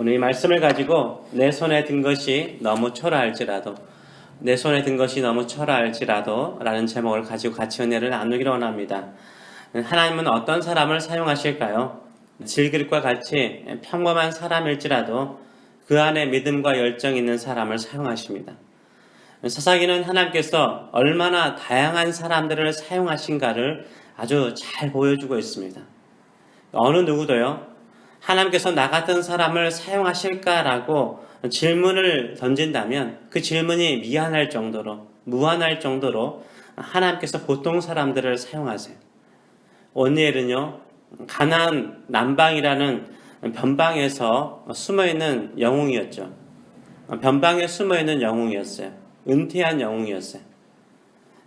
오늘 이 말씀을 가지고 내 손에 든 것이 너무 초라할지라도 라는 제목을 가지고 같이 은혜를 나누기를 원합니다. 하나님은 어떤 사람을 사용하실까요? 질그릇과 같이 평범한 사람일지라도 그 안에 믿음과 열정이 있는 사람을 사용하십니다. 사사기는 하나님께서 얼마나 다양한 사람들을 사용하신가를 아주 잘 보여주고 있습니다. 어느 누구도요, 하나님께서 나 같은 사람을 사용하실까라고 질문을 던진다면 그 질문이 무한할 정도로 하나님께서 보통 사람들을 사용하세요. 오니엘은요, 가나안 남방이라는 변방에서 숨어있는 영웅이었죠. 변방에 숨어있는 영웅이었어요. 은퇴한 영웅이었어요.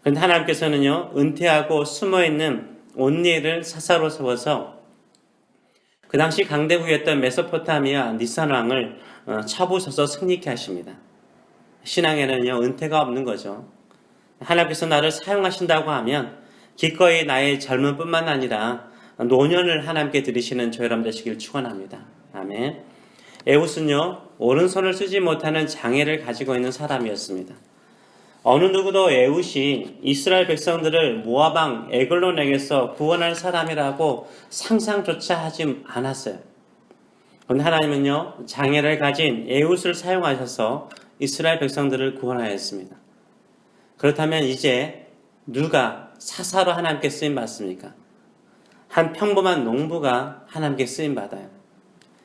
그런데 하나님께서는요, 은퇴하고 숨어있는 오니엘을 사사로 세워서 그 당시 강대국이었던 메소포타미아 니산 왕을 쳐부셔서 승리케 하십니다. 신앙에는요, 은퇴가 없는 거죠. 하나님께서 나를 사용하신다고 하면 기꺼이 나의 젊은 뿐만 아니라 노년을 하나님께 드리시는 저 여러분 되시길 축원합니다. 아멘. 에훗은요, 오른손을 쓰지 못하는 장애를 가지고 있는 사람이었습니다. 어느 누구도 에훗이 이스라엘 백성들을 모압 왕 에글론에게서 구원할 사람이라고 상상조차 하지 않았어요. 그런데 하나님은요, 장애를 가진 에훗을 사용하셔서 이스라엘 백성들을 구원하였습니다. 그렇다면 이제 누가 사사로 하나님께 쓰임 받습니까? 한 평범한 농부가 하나님께 쓰임 받아요.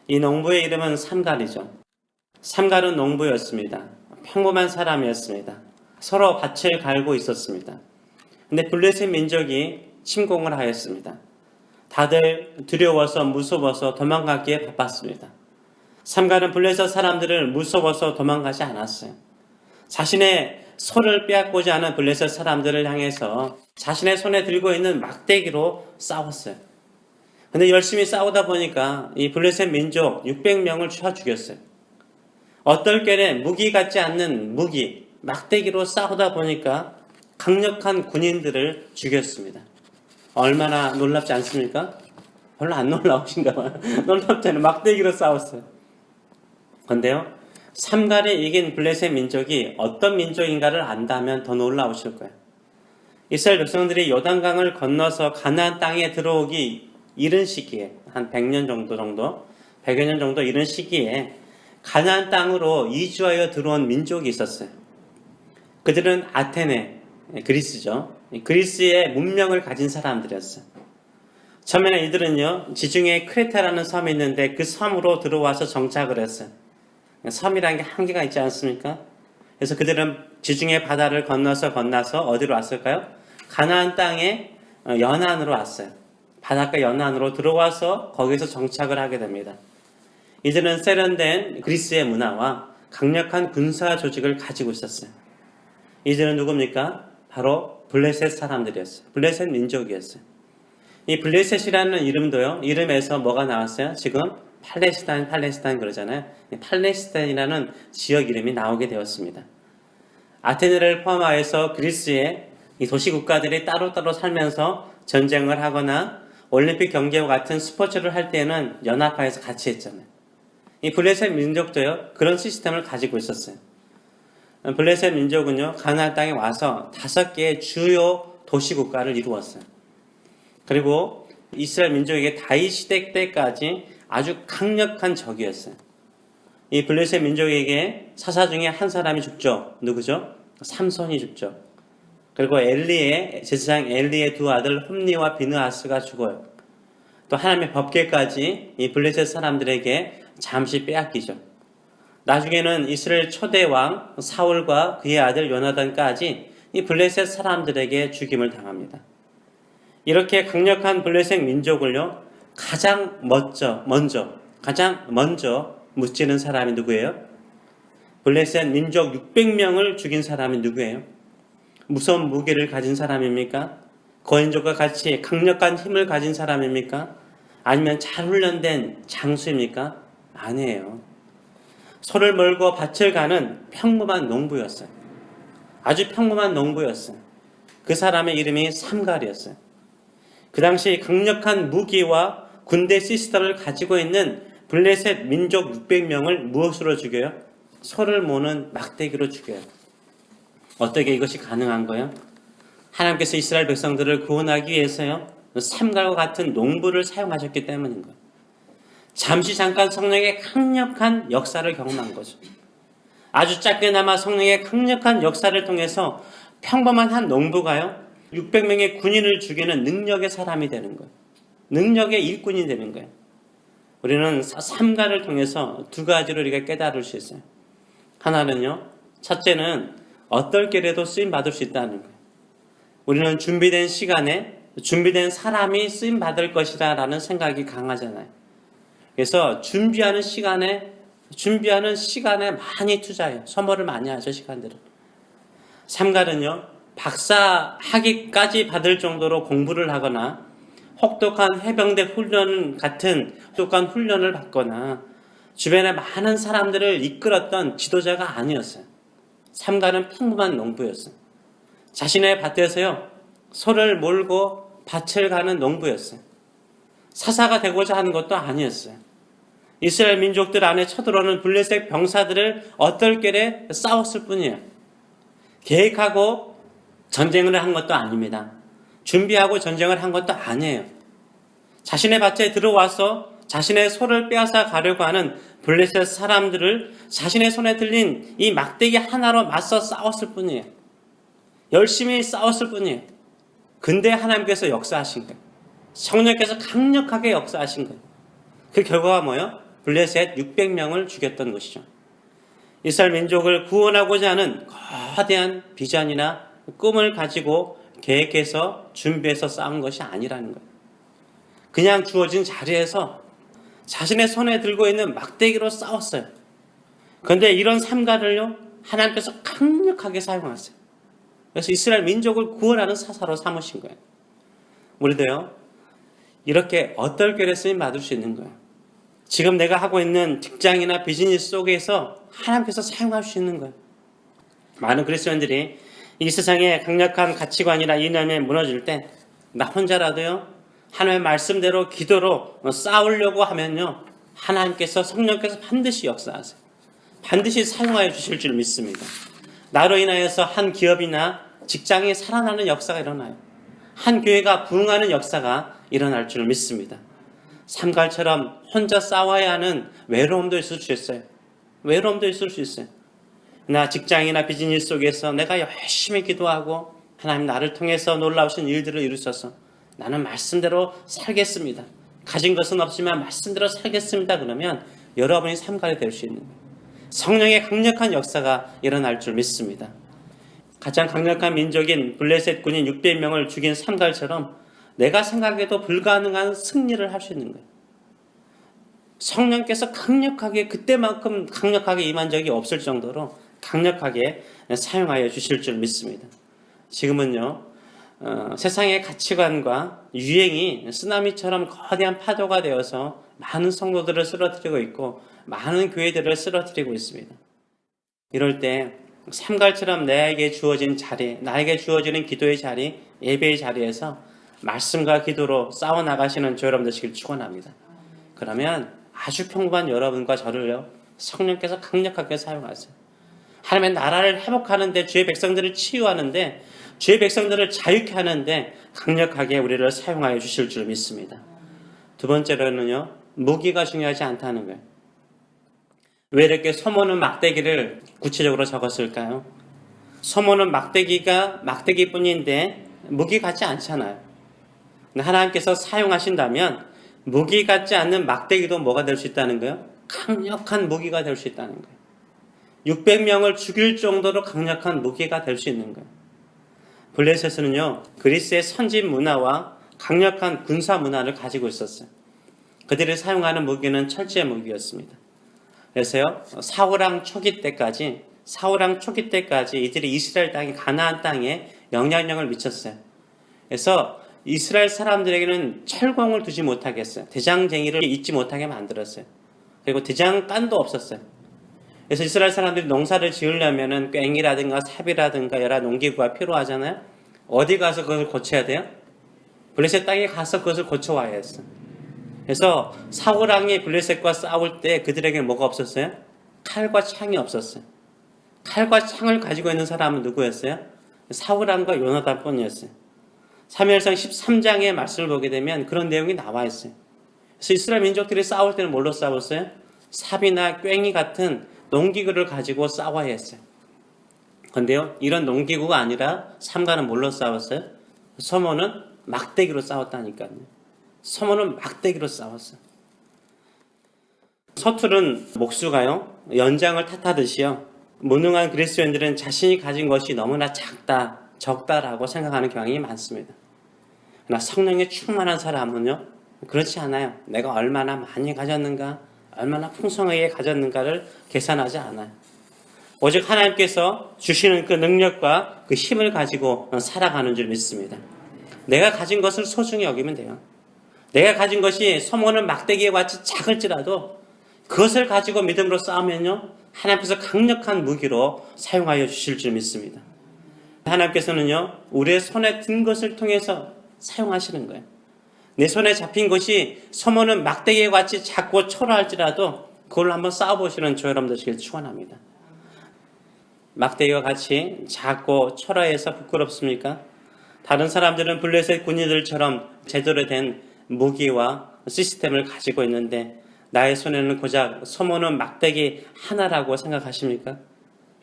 이 농부의 이름은 삼갈이죠. 삼갈은 농부였습니다. 평범한 사람이었습니다. 서로 밭을 갈고 있었습니다. 근데 블레셋 민족이 침공을 하였습니다. 다들 두려워서 무서워서 도망가기에 바빴습니다. 삼갈은 블레셋 사람들을 무서워서 도망가지 않았어요. 자신의 소를 빼앗고자 하는 블레셋 사람들을 향해서 자신의 손에 들고 있는 막대기로 싸웠어요. 근데 열심히 싸우다 보니까 이 블레셋 민족 600명을 쳐 죽였어요. 어떨 때에 무기 같지 않는 막대기로 싸우다 보니까 강력한 군인들을 죽였습니다. 얼마나 놀랍지 않습니까? 별로 안 놀라우신가 봐요. 놀랍잖아요. 막대기로 싸웠어요. 그런데요, 삼갈에 이긴 블레셋 민족이 어떤 민족인가를 안다면 더 놀라우실 거예요. 이스라엘 백성들이 요단강을 건너서 가나안 땅에 들어오기 이른 시기에, 한 100년 정도 100여 년 정도 이른 시기에 가나안 땅으로 이주하여 들어온 민족이 있었어요. 그들은 아테네, 그리스죠. 그리스의 문명을 가진 사람들이었어요. 처음에는 이들은요, 지중해 크레타라는 섬이 있는데 그 섬으로 들어와서 정착을 했어요. 섬이라는 게 한계가 있지 않습니까? 그래서 그들은 지중해 바다를 건너서 어디로 왔을까요? 가나안 땅의 연안으로 왔어요. 바닷가 연안으로 들어와서 거기서 정착을 하게 됩니다. 이들은 세련된 그리스의 문화와 강력한 군사 조직을 가지고 있었어요. 이들은 누굽니까? 바로 블레셋 사람들이었어요. 블레셋 민족이었어요. 이 블레셋이라는 이름도요, 이름에서 뭐가 나왔어요? 지금 팔레스타인 그러잖아요. 팔레스타인이라는 지역 이름이 나오게 되었습니다. 아테네를 포함하여서 그리스의 이 도시 국가들이 따로따로 살면서 전쟁을 하거나 올림픽 경기와 같은 스포츠를 할 때는 연합하여서 같이 했잖아요. 이 블레셋 민족도요, 그런 시스템을 가지고 있었어요. 블레셋 민족은요, 가나안 땅에 와서 5개의 주요 도시 국가를 이루었어요. 그리고 이스라엘 민족에게 다윗 시대 때까지 아주 강력한 적이었어요. 이 블레셋 민족에게 사사 중에 한 사람이 죽죠. 누구죠? 삼손이 죽죠. 그리고 제사장 엘리의 두 아들 홈니와 비느하스가 죽어요. 또 하나님의 법궤까지 이 블레셋 사람들에게 잠시 빼앗기죠. 나중에는 이스라엘 초대 왕 사울과 그의 아들 요나단까지 이 블레셋 사람들에게 죽임을 당합니다. 이렇게 강력한 블레셋 민족을요, 가장 먼저 무찌른 사람이 누구예요? 블레셋 민족 600명을 죽인 사람이 누구예요? 무서운 무기를 가진 사람입니까? 거인족과 같이 강력한 힘을 가진 사람입니까? 아니면 잘 훈련된 장수입니까? 아니에요. 소를 몰고 밭을 가는 평범한 농부였어요. 아주 평범한 농부였어요. 그 사람의 이름이 삼갈이었어요. 그 당시 강력한 무기와 군대 시스템을 가지고 있는 블레셋 민족 600명을 무엇으로 죽여요? 소를 모는 막대기로 죽여요. 어떻게 이것이 가능한 거예요? 하나님께서 이스라엘 백성들을 구원하기 위해서요, 삼갈과 같은 농부를 사용하셨기 때문인 거예요. 잠깐 성령의 강력한 역사를 경험한 거죠. 아주 짧게나마 성령의 강력한 역사를 통해서 평범한 한 농부가요, 600명의 군인을 죽이는 능력의 사람이 되는 거예요. 능력의 일꾼이 되는 거예요. 우리는 삼가를 통해서 두 가지로 우리가 깨달을 수 있어요. 하나는요, 첫째는 어떨 계라도 쓰임 받을 수 있다는 거예요. 우리는 준비된 시간에 준비된 사람이 쓰임 받을 것이다 라는 생각이 강하잖아요. 그래서 준비하는 시간에 많이 투자해요. 소모를 많이 하죠, 시간들은. 삼갈은요, 박사 학위까지 받을 정도로 공부를 하거나 혹독한 해병대 훈련 같은 혹독한 훈련을 받거나 주변에 많은 사람들을 이끌었던 지도자가 아니었어요. 삼갈은 평범한 농부였어요. 자신의 밭에서요, 소를 몰고 밭을 가는 농부였어요. 사사가 되고자 하는 것도 아니었어요. 이스라엘 민족들 안에 쳐들어오는 블레셋 병사들을 어떨결에 싸웠을 뿐이에요. 계획하고 전쟁을 한 것도 아닙니다. 준비하고 전쟁을 한 것도 아니에요. 자신의 밭에 들어와서 자신의 소를 빼앗아 가려고 하는 블레셋 사람들을 자신의 손에 들린 이 막대기 하나로 맞서 싸웠을 뿐이에요. 열심히 싸웠을 뿐이에요. 근데 하나님께서 역사하신 거예요. 성령께서 강력하게 역사하신 거예요. 그 결과가 뭐예요? 블레셋 600명을 죽였던 것이죠. 이스라엘 민족을 구원하고자 하는 거대한 비전이나 꿈을 가지고 계획해서 준비해서 싸운 것이 아니라는 거예요. 그냥 주어진 자리에서 자신의 손에 들고 있는 막대기로 싸웠어요. 그런데 이런 삼가를요, 하나님께서 강력하게 사용하세요. 그래서 이스라엘 민족을 구원하는 사사로 삼으신 거예요. 우리도요, 이렇게 어떨결에 쓰임 받을 수 있는 거예요. 지금 내가 하고 있는 직장이나 비즈니스 속에서 하나님께서 사용할 수 있는 거예요. 많은 그리스도인들이 이 세상의 강력한 가치관이나 이념에 무너질 때 나 혼자라도요, 하나님의 말씀대로 기도로 싸우려고 하면요, 하나님께서 성령께서 반드시 역사하세요. 반드시 사용하여 주실 줄 믿습니다. 나로 인하여서 한 기업이나 직장이 살아나는 역사가 일어나요. 한 교회가 부흥하는 역사가 일어날 줄 믿습니다. 삼갈처럼 혼자 싸워야 하는 외로움도 있을 수 있어요. 외로움도 있을 수 있어요. 나 직장이나 비즈니스 속에서 내가 열심히 기도하고 하나님 나를 통해서 놀라우신 일들을 이루셔서 나는 말씀대로 살겠습니다. 가진 것은 없지만 말씀대로 살겠습니다. 그러면 여러분이 삼갈이 될 수 있는 거예요. 성령의 강력한 역사가 일어날 줄 믿습니다. 가장 강력한 민족인 블레셋 군인 600명을 죽인 삼갈처럼 내가 생각해도 불가능한 승리를 할 수 있는 거예요. 성령께서 강력하게, 그때만큼 강력하게 임한 적이 없을 정도로 강력하게 사용하여 주실 줄 믿습니다. 지금은요, 세상의 가치관과 유행이 쓰나미처럼 거대한 파도가 되어서 많은 성도들을 쓰러뜨리고 있고 많은 교회들을 쓰러뜨리고 있습니다. 이럴 때 삼갈처럼 나에게 주어진 자리, 나에게 주어지는 기도의 자리, 예배의 자리에서 말씀과 기도로 싸워나가시는 저 여러분 되시길 축원합니다. 그러면 아주 평범한 여러분과 저를요, 성령께서 강력하게 사용하세요. 하나님의 나라를 회복하는데, 주의 백성들을 치유하는데, 주의 백성들을 자유케 하는데 강력하게 우리를 사용하여 주실 줄 믿습니다. 두 번째로는요, 무기가 중요하지 않다는 거예요. 왜 이렇게 소모는 막대기를 구체적으로 적었을까요? 소모는 막대기가 막대기뿐인데 무기 같지 않잖아요. 하나님께서 사용하신다면 무기 같지 않는 막대기도 뭐가 될 수 있다는 거예요? 강력한 무기가 될 수 있다는 거예요. 600명을 죽일 정도로 강력한 무기가 될 수 있는 거예요. 블레셋은요, 그리스의 선진 문화와 강력한 군사 문화를 가지고 있었어요. 그들이 사용하는 무기는 철제 무기였습니다. 그래서요, 사울왕 초기 때까지 이들이 이스라엘 땅에, 가나안 땅에 영향력을 미쳤어요. 그래서 이스라엘 사람들에게는 철공을 두지 못하게 했어요. 대장쟁이를 잊지 못하게 만들었어요. 그리고 대장간도 없었어요. 그래서 이스라엘 사람들이 농사를 지으려면은 꽹이라든가 삽이라든가 여러 농기구가 필요하잖아요. 어디 가서 그것을 고쳐야 돼요? 블레셋 땅에 가서 그것을 고쳐와야 했어요. 그래서 사울왕이 블레셋과 싸울 때 그들에게 뭐가 없었어요? 칼과 창이 없었어요. 칼과 창을 가지고 있는 사람은 누구였어요? 사울왕과 요나단뿐이었어요. 사무엘상 13장의 말씀을 보게 되면 그런 내용이 나와 있어요. 그래서 이스라엘 민족들이 싸울 때는 뭘로 싸웠어요? 삽이나 꽹이 같은 농기구를 가지고 싸워야 했어요. 그런데요, 이런 농기구가 아니라 삼가는 뭘로 싸웠어요? 서문은 막대기로 싸웠다니까요. 서문은 막대기로 싸웠어요. 서투른 목수가요, 연장을 탓하듯이요, 무능한 그리스도인들은 자신이 가진 것이 너무나 작다, 적다라고 생각하는 경향이 많습니다. 그러나 성령에 충만한 사람은요, 그렇지 않아요. 내가 얼마나 많이 가졌는가, 얼마나 풍성하게 가졌는가를 계산하지 않아요. 오직 하나님께서 주시는 그 능력과 그 힘을 가지고 살아가는 줄 믿습니다. 내가 가진 것을 소중히 여기면 돼요. 내가 가진 것이 소모는 막대기에 같이 작을지라도 그것을 가지고 믿음으로 싸우면요, 하나님께서 강력한 무기로 사용하여 주실 줄 믿습니다. 하나님께서는요, 우리의 손에 든 것을 통해서 사용하시는 거예요. 내 손에 잡힌 것이 소모는 막대기에 같이 작고 초라할지라도 그걸 한번 싸워보시는 저 여러분 되시길 축원합니다. 막대기와 같이 작고 초라해서 부끄럽습니까? 다른 사람들은 블레셋 군인들처럼 제대로 된 무기와 시스템을 가지고 있는데 나의 손에는 고작 소모는 막대기 하나라고 생각하십니까?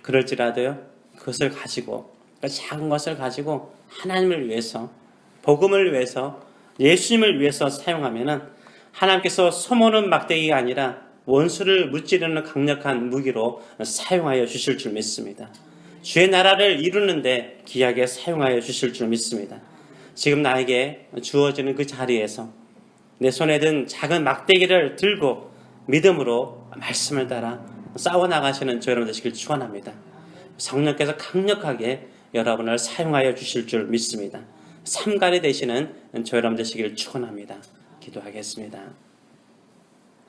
그럴지라도요, 그것을 가지고, 작은 것을 가지고 하나님을 위해서, 복음을 위해서, 예수님을 위해서 사용하면은 하나님께서 소모는 막대기가 아니라 원수를 무찌르는 강력한 무기로 사용하여 주실 줄 믿습니다. 주의 나라를 이루는데 귀하게 사용하여 주실 줄 믿습니다. 지금 나에게 주어지는 그 자리에서 내 손에 든 작은 막대기를 들고 믿음으로 말씀을 따라 싸워나가시는 저 여러분 되시길 축원합니다. 성령께서 강력하게 여러분을 사용하여 주실 줄 믿습니다. 삼갈이 되시는 저 여러분 되시길 축원합니다. 기도하겠습니다.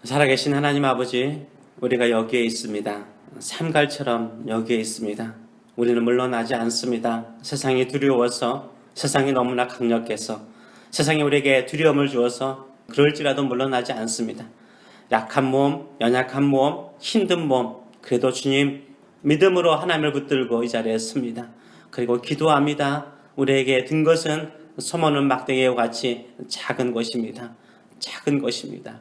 살아계신 하나님 아버지, 우리가 여기에 있습니다. 삼갈처럼 여기에 있습니다. 우리는 물러나지 않습니다. 세상이 두려워서, 세상이 너무나 강력해서, 세상이 우리에게 두려움을 주어서 그럴지라도 물러나지 않습니다. 약한 몸, 연약한 몸, 힘든 몸, 그래도 주님 믿음으로 하나님을 붙들고 이 자리에 섭니다. 그리고 기도합니다. 우리에게 든 것은 소모는 막대기와 같이 작은 것입니다. 작은 것입니다.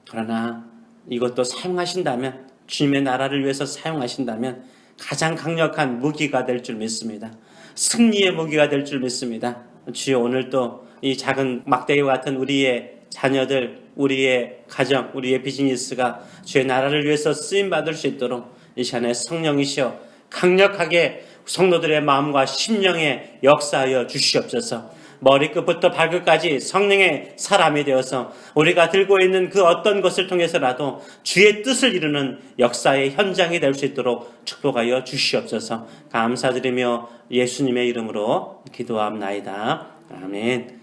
그러나 이것도 사용하신다면, 주님의 나라를 위해서 사용하신다면 가장 강력한 무기가 될 줄 믿습니다. 승리의 무기가 될 줄 믿습니다. 주여, 오늘도 이 작은 막대기와 같은 우리의 자녀들, 우리의 가정, 우리의 비즈니스가 주의 나라를 위해서 쓰임받을 수 있도록 이 시간에 성령이시여 강력하게 성도들의 마음과 심령에 역사하여 주시옵소서. 머리끝부터 발끝까지 성령의 사람이 되어서 우리가 들고 있는 그 어떤 것을 통해서라도 주의 뜻을 이루는 역사의 현장이 될 수 있도록 축복하여 주시옵소서. 감사드리며 예수님의 이름으로 기도합나이다. 아멘.